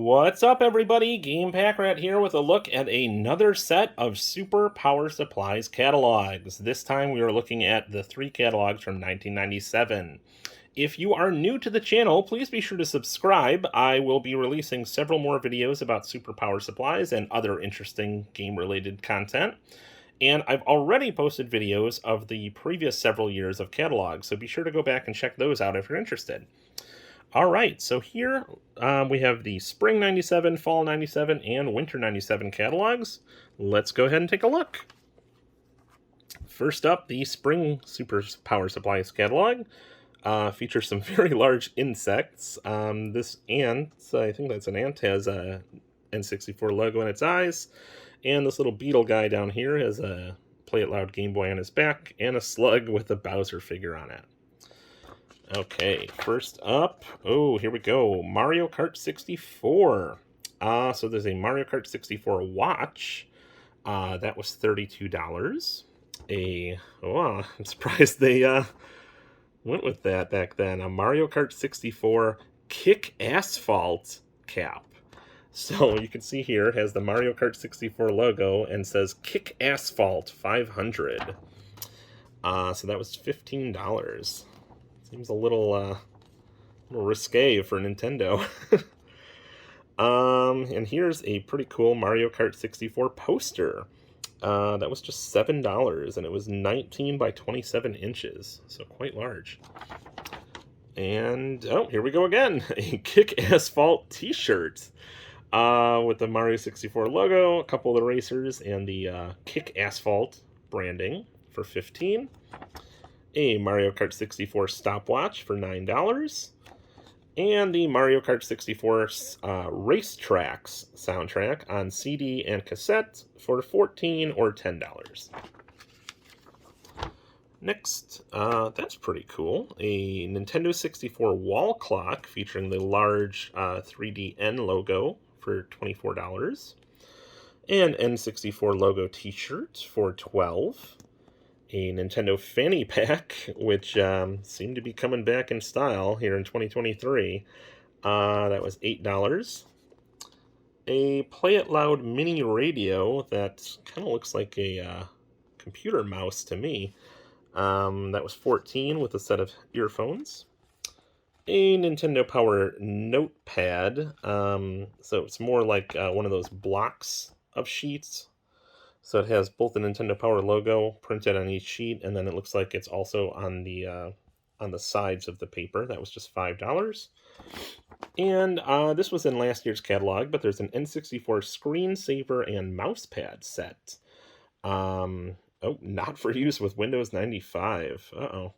What's up, everybody? Game Pack Rat here with a look at another set of Super Power Supplies catalogs. This time we are looking at the 3 catalogs from 1997. If you are new to the channel, please be sure to subscribe. I will be releasing several more videos about Super Power Supplies and other interesting game-related content. And I've already posted videos of the previous several years of catalogs, so be sure to go back and check those out if you're interested. All right, so here we have the Spring 97, Fall 97, and Winter 97 catalogs. Let's go ahead and take a look. First up, the Spring Super Power Supplies catalog features some very large insects. This ant, I think that's an ant, has a N64 logo in its eyes, and this little beetle guy down here has a Play It Loud Game Boy on his back, and a slug with a Bowser figure on it. Okay, first up, here we go, Mario Kart 64. So there's a Mario Kart 64 watch. That was $32. I'm surprised they went with that back then. A Mario Kart 64 Kick Asphalt cap. So you can see here, it has the Mario Kart 64 logo and says Kick Asphalt 500. So that was $15. Seems a little risque for Nintendo. And here's a pretty cool Mario Kart 64 poster. That was just $7, and it was 19 by 27 inches, so quite large. And, here we go again. A Kick Asphalt t-shirt with the Mario 64 logo, a couple of the racers, and the Kick Asphalt branding for $15. A Mario Kart 64 stopwatch for $9, and the Mario Kart 64 Racetracks soundtrack on CD and cassette for $14 or $10. Next, that's pretty cool, a Nintendo 64 wall clock featuring the large 3DN logo for $24, an N64 logo t-shirt for $12. A Nintendo fanny pack, which seemed to be coming back in style here in 2023. That was $8. A Play It Loud mini radio that kind of looks like a computer mouse to me. That was $14 with a set of earphones. A Nintendo Power notepad. So it's more like one of those blocks of sheets. So it has both the Nintendo Power logo printed on each sheet, and then it looks like it's also on the sides of the paper. That was just $5. And this was in last year's catalog, but there's an N64 screensaver and mousepad set. Not for use with Windows 95. Uh-oh.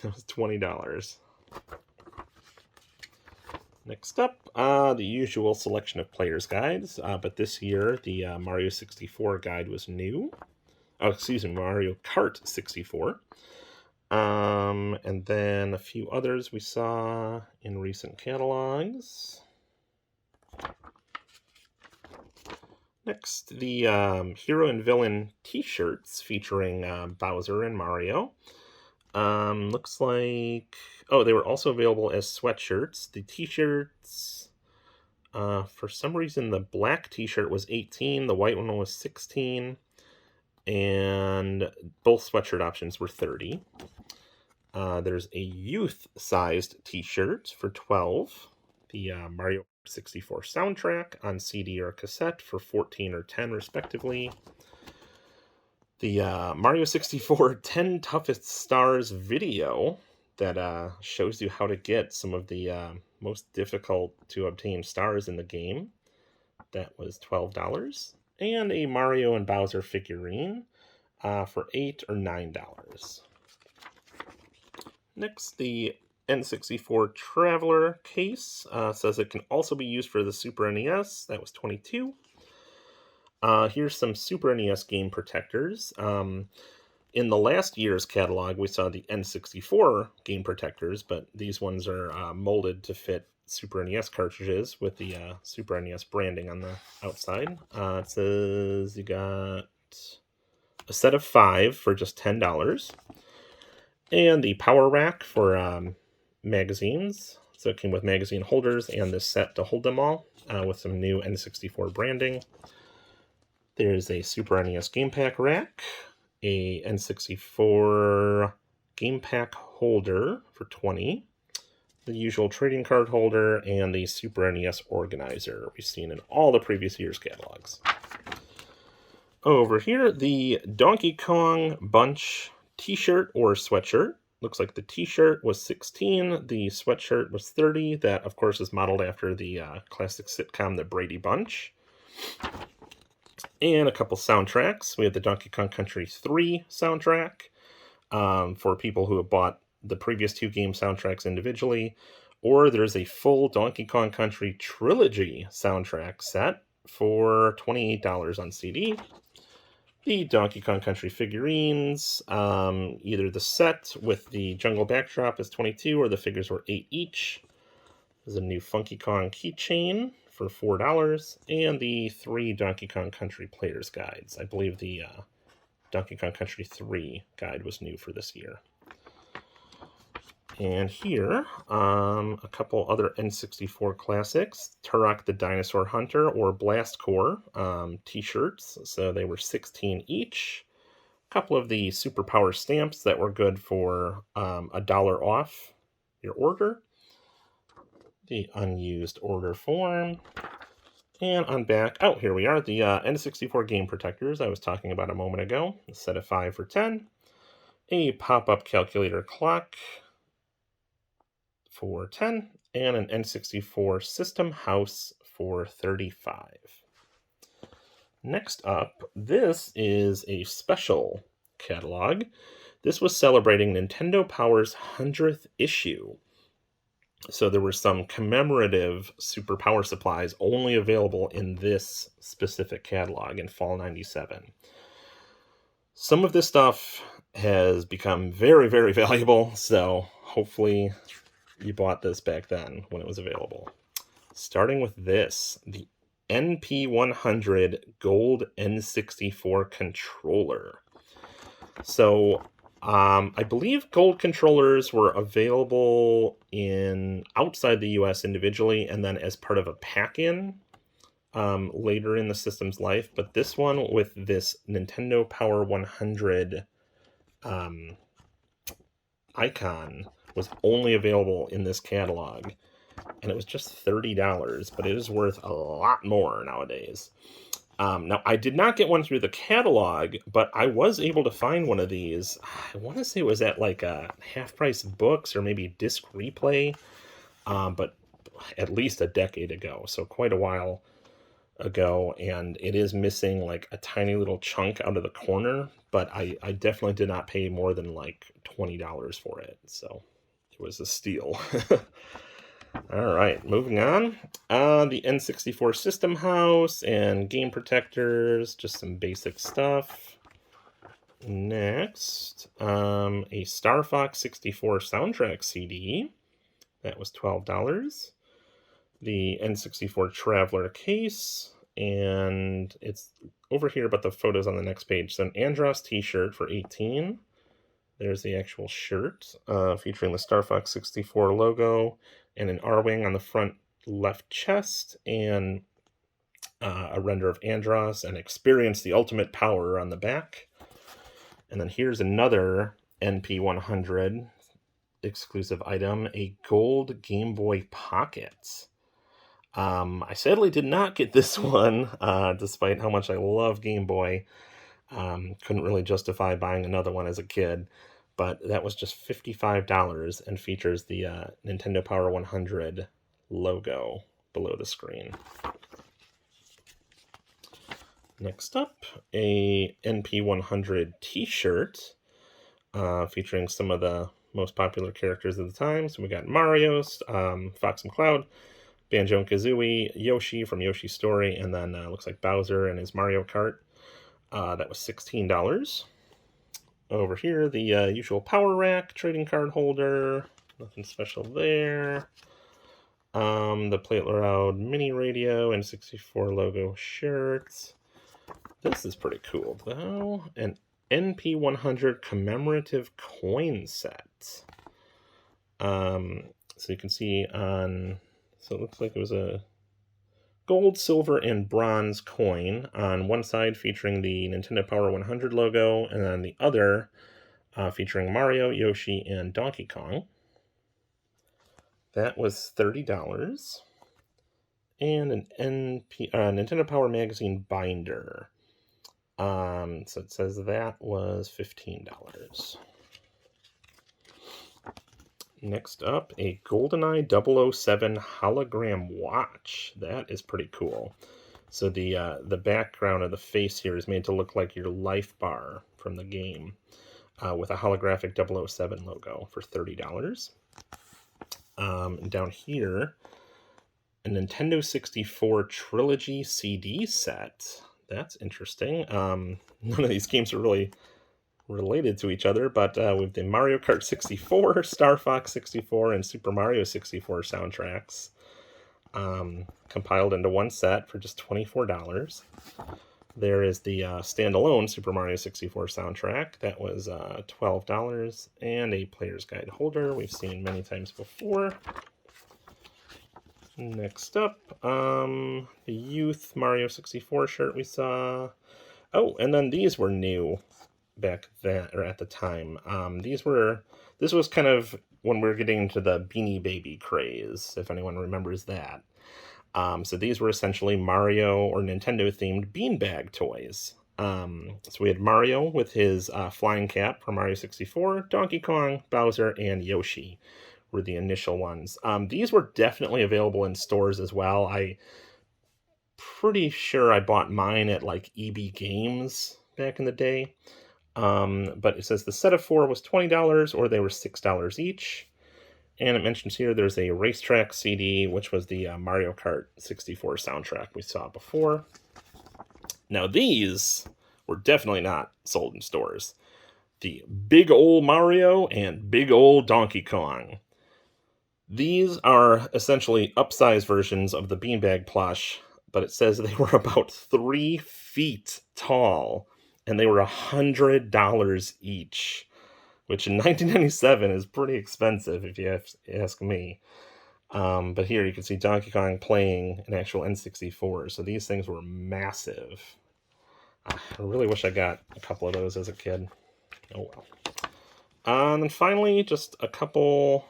That was $20. Next up, the usual selection of player's guides, but this year the Mario 64 guide was new. Mario Kart 64. And then a few others we saw in recent catalogs. Next, the Hero and Villain t-shirts featuring Bowser and Mario. Looks like... they were also available as sweatshirts. The t-shirts, for some reason, the black t-shirt was $18, the white one was $16, and both sweatshirt options were $30. There's a youth-sized t-shirt for $12, the Mario 64 soundtrack on CD or cassette for $14 or $10, respectively. The Mario 64 10 Toughest Stars video that shows you how to get some of the most difficult to obtain stars in the game. That was $12. And a Mario and Bowser figurine for $8 or $9. Next, the N64 Traveler case says it can also be used for the Super NES. That was $22. Here's some Super NES game protectors. In the last year's catalog, we saw the N64 game protectors, but these ones are molded to fit Super NES cartridges with the Super NES branding on the outside. It says you got a set of 5 for just $10. And the Power Rack for magazines. So it came with magazine holders and this set to hold them all with some new N64 branding. There's a Super NES Game Pack rack, a N64 Game Pack holder for $20, the usual trading card holder, and the Super NES organizer we've seen in all the previous year's catalogs. Over here, the Donkey Kong Bunch t-shirt or sweatshirt. Looks like the t-shirt was $16, the sweatshirt was $30. That, of course, is modeled after the classic sitcom The Brady Bunch. And a couple soundtracks. We have the Donkey Kong Country 3 soundtrack for people who have bought the previous two game soundtracks individually. Or there's a full Donkey Kong Country Trilogy soundtrack set for $28 on CD. The Donkey Kong Country figurines, either the set with the jungle backdrop is $22 or the figures were $8 each. There's a new Funky Kong keychain for $4 and the 3 Donkey Kong Country Player's Guides. I believe the Donkey Kong Country 3 guide was new for this year. And here, a couple other N64 classics. Turok the Dinosaur Hunter or Blast Corps t-shirts. So they were $16 each. A couple of the Superpower stamps that were good for $1 off your order. The unused order form. And on back, oh, here we are, the N64 game protectors I was talking about a moment ago. A set of 5 for $10. A pop-up calculator clock for $10, and an N64 System House for $35. Next up, this is a special catalog. This was celebrating Nintendo Power's 100th issue. So there were some commemorative Super Power supplies only available in this specific catalog in fall 97. Some of this stuff has become very, very valuable, so hopefully you bought this back then when it was available. Starting with this, the NP100 Gold N64 controller. So I believe gold controllers were available outside the US individually and then as part of a pack-in later in the system's life. But this one with this Nintendo Power 100 icon was only available in this catalog, and it was just $30, but it is worth a lot more nowadays. Now, I did not get one through the catalog, but I was able to find one of these. I want to say it was at like a half-price books or maybe Disc Replay, but at least a decade ago, so quite a while ago, and it is missing like a tiny little chunk out of the corner, but I definitely did not pay more than like $20 for it, so it was a steal. All right, moving on. The N64 System House and game protectors, just some basic stuff. Next, a Star Fox 64 soundtrack CD. That was $12. The N64 Traveler case, and it's over here, but the photo's on the next page. So an Andros t-shirt for $18. There's the actual shirt featuring the Star Fox 64 logo and an R-Wing on the front left chest and a render of Andros and Experience the Ultimate Power on the back. And then here's another NP100 exclusive item, a gold Game Boy Pocket. I sadly did not get this one, despite how much I love Game Boy. Couldn't really justify buying another one as a kid, but that was just $55 and features the Nintendo Power 100 logo below the screen. Next up, a NP100 t-shirt featuring some of the most popular characters of the time. So we got Mario, Fox and Cloud, Banjo and Kazooie, Yoshi from Yoshi's Story, and then looks like Bowser and his Mario Kart. That was $16. Over here, the usual Power Rack trading card holder. Nothing special there. The Play It Loud mini radio and 64 logo shirts. This is pretty cool, though. An NP100 commemorative coin set. So you can see so it looks like it was a gold, silver, and bronze coin on one side featuring the Nintendo Power 100 logo, and on the other featuring Mario, Yoshi, and Donkey Kong. That was $30. And an Nintendo Power Magazine binder. So it says that was $15. Next up, a GoldenEye 007 hologram watch. That is pretty cool. So the background of the face here is made to look like your life bar from the game, with a holographic 007 logo for $30. Down here, a Nintendo 64 Trilogy CD set. That's interesting. None of these games are really related to each other, but with the Mario Kart 64, Star Fox 64, and Super Mario 64 soundtracks compiled into one set for just $24. There is the standalone Super Mario 64 soundtrack. That was $12, and a player's guide holder we've seen many times before. Next up, the Youth Mario 64 shirt we saw. Oh, and then these were new back then, or at the time. This was kind of when we were getting into the Beanie Baby craze, if anyone remembers that. So these were essentially Mario or Nintendo themed beanbag toys. So we had Mario with his flying cap from Mario 64, Donkey Kong, Bowser, and Yoshi were the initial ones. These were definitely available in stores as well. I pretty sure I bought mine at like EB Games back in the day. But it says the set of 4 was $20, or they were $6 each. And it mentions here there's a racetrack CD, which was the Mario Kart 64 soundtrack we saw before. Now these were definitely not sold in stores. The Big Ol' Mario and Big Ol' Donkey Kong. These are essentially upsized versions of the beanbag plush, but it says they were about 3 feet tall, and they were $100 each, which in 1997 is pretty expensive if you ask me. But here you can see Donkey Kong playing an actual N64, so these things were massive. I really wish I got a couple of those as a kid. Oh well. And then finally, just a couple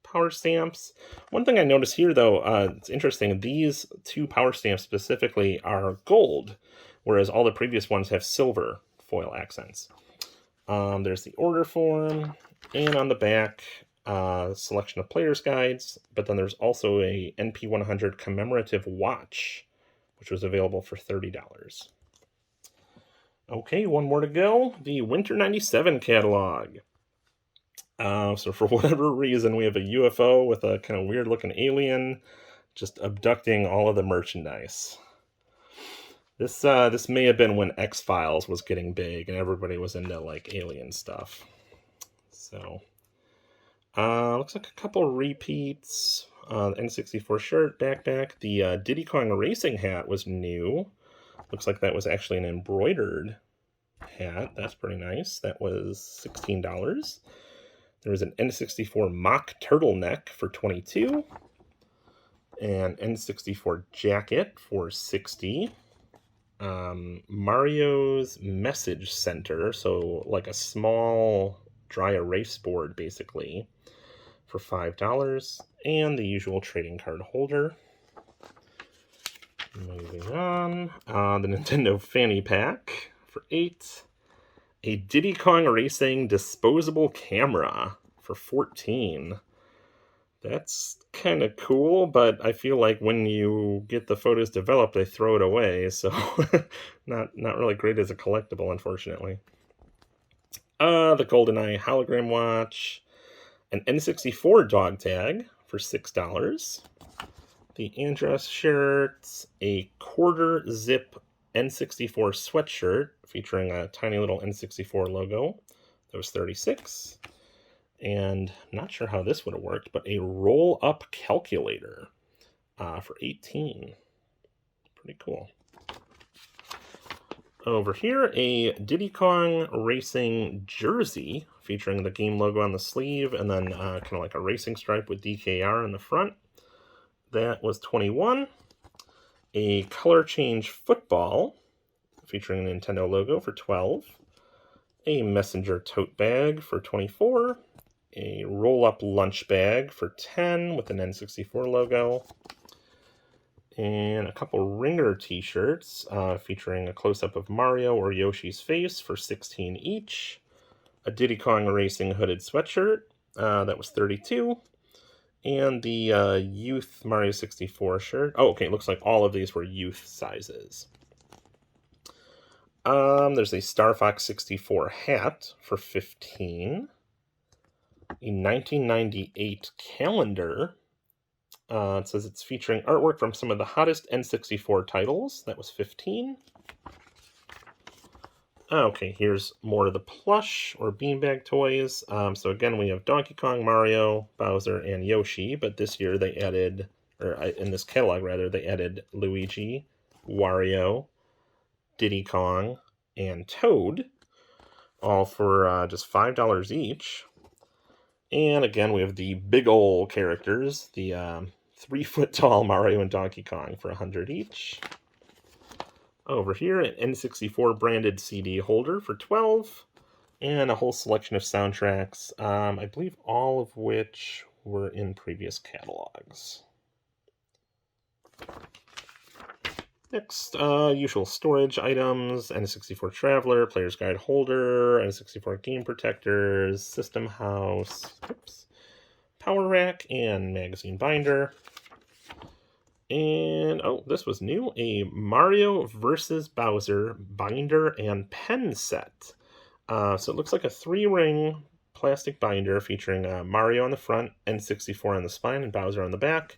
power stamps. One thing I noticed here, though, it's interesting. These 2 power stamps specifically are gold, whereas all the previous ones have silver foil accents. There's the order form, and on the back, selection of player's guides, but then there's also a NP100 commemorative watch, which was available for $30. Okay, one more to go. The Winter 97 catalog. So for whatever reason, we have a UFO with a kind of weird looking alien just abducting all of the merchandise. This may have been when X-Files was getting big and everybody was into like alien stuff. So looks like a couple repeats. N64 shirt, backpack. The Diddy Kong racing hat was new. Looks like that was actually an embroidered hat. That's pretty nice. That was $16. There was an N64 mock turtleneck for $22. An N64 jacket for $60. Mario's message center, so like a small dry erase board basically, for $5. And the usual trading card holder. Moving on. The Nintendo Fanny Pack for $8. A Diddy Kong Racing disposable camera for $14. That's kind of cool, but I feel like when you get the photos developed, they throw it away, so not really great as a collectible, unfortunately. The GoldenEye hologram watch, an N64 dog tag for $6. The Andros shirt, a quarter zip N64 sweatshirt featuring a tiny little N64 logo. That was $36. And I'm not sure how this would have worked, but a roll-up calculator for $18. Pretty cool. Over here, a Diddy Kong Racing jersey featuring the game logo on the sleeve, and then kind of like a racing stripe with DKR in the front. That was $21. A color change football featuring a Nintendo logo for $12. A messenger tote bag for $24. A roll-up lunch bag for $10 with an N64 logo. And a couple Ringer t-shirts featuring a close-up of Mario or Yoshi's face for $16 each. A Diddy Kong Racing hooded sweatshirt that was $32. And the Youth Mario 64 shirt. Oh, okay, it looks like all of these were youth sizes. There's a Star Fox 64 hat for $15. A 1998 calendar. It says it's featuring artwork from some of the hottest N64 titles. That was $15. Okay, here's more of the plush or beanbag toys. So again, we have Donkey Kong, Mario, Bowser, and Yoshi. But this year they added, or in this catalog rather, they added Luigi, Wario, Diddy Kong, and Toad. All for just $5 each. And again, we have the big ol' characters, the 3-foot-tall Mario and Donkey Kong for $100 each. Over here, an N64 branded CD holder for $12, and a whole selection of soundtracks, I believe all of which were in previous catalogs. Next, usual storage items, N64 Traveler, Player's Guide holder, N64 Game Protectors, System House, Power Rack, and magazine binder. And, oh, this was new, a Mario vs. Bowser binder and pen set. So it looks like a 3-ring plastic binder featuring Mario on the front, N64 on the spine, and Bowser on the back,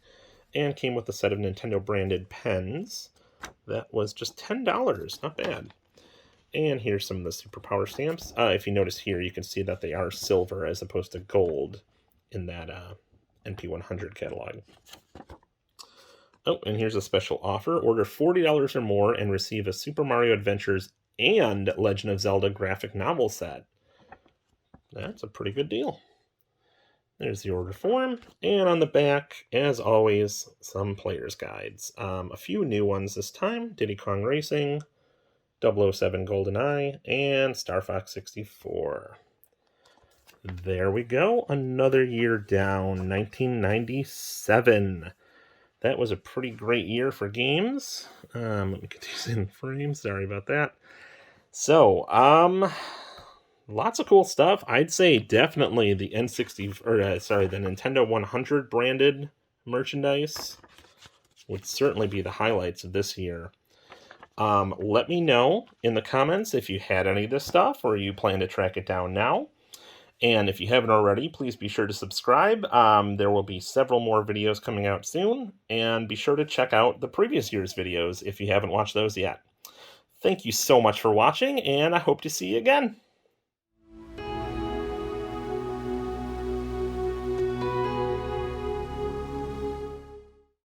and came with a set of Nintendo-branded pens. That was just $10, not bad. And here's some of the Super Power stamps. If you notice here, you can see that they are silver as opposed to gold in that NP100 catalog. Oh, and here's a special offer. Order $40 or more and receive a Super Mario Adventures and Legend of Zelda graphic novel set. That's a pretty good deal. There's the order form. And on the back, as always, some player's guides. A few new ones this time. Diddy Kong Racing, 007 GoldenEye, and Star Fox 64. There we go. Another year down, 1997. That was a pretty great year for games. Let me get these in frames. Sorry about that. So, lots of cool stuff. I'd say definitely the the Nintendo 100 branded merchandise would certainly be the highlights of this year. Let me know in the comments if you had any of this stuff or you plan to track it down now. And if you haven't already, please be sure to subscribe. There will be several more videos coming out soon. And be sure to check out the previous year's videos if you haven't watched those yet. Thank you so much for watching, and I hope to see you again.